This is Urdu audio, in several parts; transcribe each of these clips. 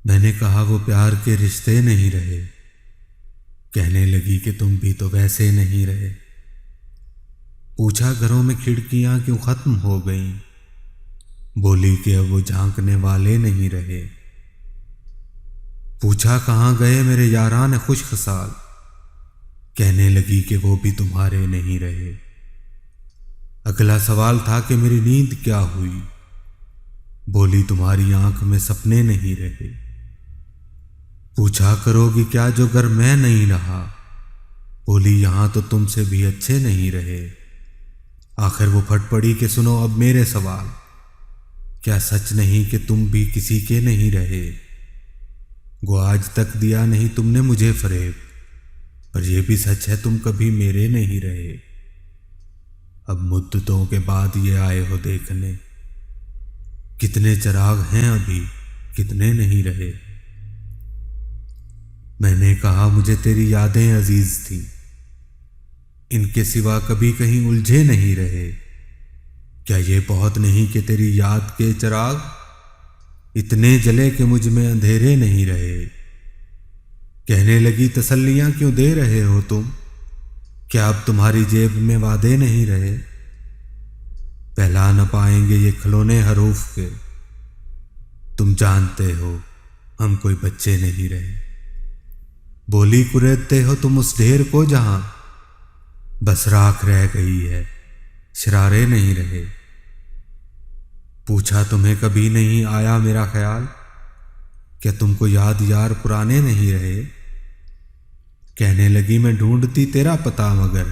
میں نے کہا وہ پیار کے رشتے نہیں رہے، کہنے لگی کہ تم بھی تو ویسے نہیں رہے۔ پوچھا گھروں میں کھڑکیاں کیوں ختم ہو گئیں، بولی کہ اب وہ جھانکنے والے نہیں رہے۔ پوچھا کہاں گئے میرے یاران خوش خصال، کہنے لگی کہ وہ بھی تمہارے نہیں رہے۔ اگلا سوال تھا کہ میری نیند کیا ہوئی، بولی تمہاری آنکھ میں سپنے نہیں رہے۔ پوچھا کرو گی کیا جو گر میں نہیں رہا، بولی یہاں تو تم سے بھی اچھے نہیں رہے۔ آخر وہ پھٹ پڑی کہ سنو اب میرے سوال، کیا سچ نہیں کہ تم بھی کسی کے نہیں رہے؟ گو آج تک دیا نہیں تم نے مجھے فریب، پر یہ بھی سچ ہے تم کبھی میرے نہیں رہے۔ اب مدتوں کے بعد یہ آئے ہو دیکھنے، کتنے چراغ ہیں ابھی کتنے نہیں رہے۔ میں نے کہا مجھے تیری یادیں عزیز تھیں، ان کے سوا کبھی کہیں الجھے نہیں رہے۔ کیا یہ بہت نہیں کہ تیری یاد کے چراغ اتنے جلے کہ مجھ میں اندھیرے نہیں رہے؟ کہنے لگی تسلیاں کیوں دے رہے ہو تم، کیا اب تمہاری جیب میں وعدے نہیں رہے؟ پہلا نہ پائیں گے یہ کھلونے حروف کے، تم جانتے ہو ہم کوئی بچے نہیں رہے۔ بولی کریدتے ہو تم اس ڈھیر کو جہاں بس راکھ رہ گئی ہے شرارے نہیں رہے۔ پوچھا تمہیں کبھی نہیں آیا میرا خیال، کیا تم کو یاد یار پرانے نہیں رہے؟ کہنے لگی میں ڈھونڈتی تیرا پتہ مگر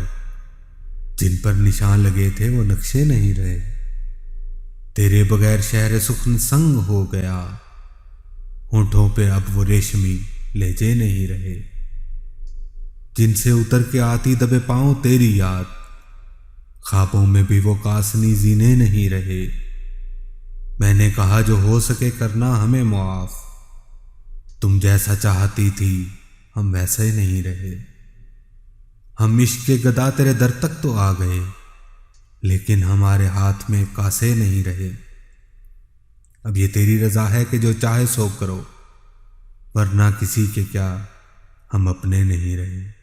جن پر نشان لگے تھے وہ نقشے نہیں رہے۔ تیرے بغیر شہر سخن سنگ ہو گیا، ہونٹوں پہ اب وہ ریشمی لہجے نہیں رہے۔ جن سے اتر کے آتی دبے پاؤں تیری یاد، خوابوں میں بھی وہ قاسنی زینے نہیں رہے۔ میں نے کہا جو ہو سکے کرنا ہمیں معاف، تم جیسا چاہتی تھی ہم ویسے نہیں رہے۔ ہم عشق کے گدا تیرے در تک تو آ گئے، لیکن ہمارے ہاتھ میں کاسے نہیں رہے۔ اب یہ تیری رضا ہے کہ جو چاہے سو کرو، ورنہ کسی کے کیا ہم اپنے نہیں رہے۔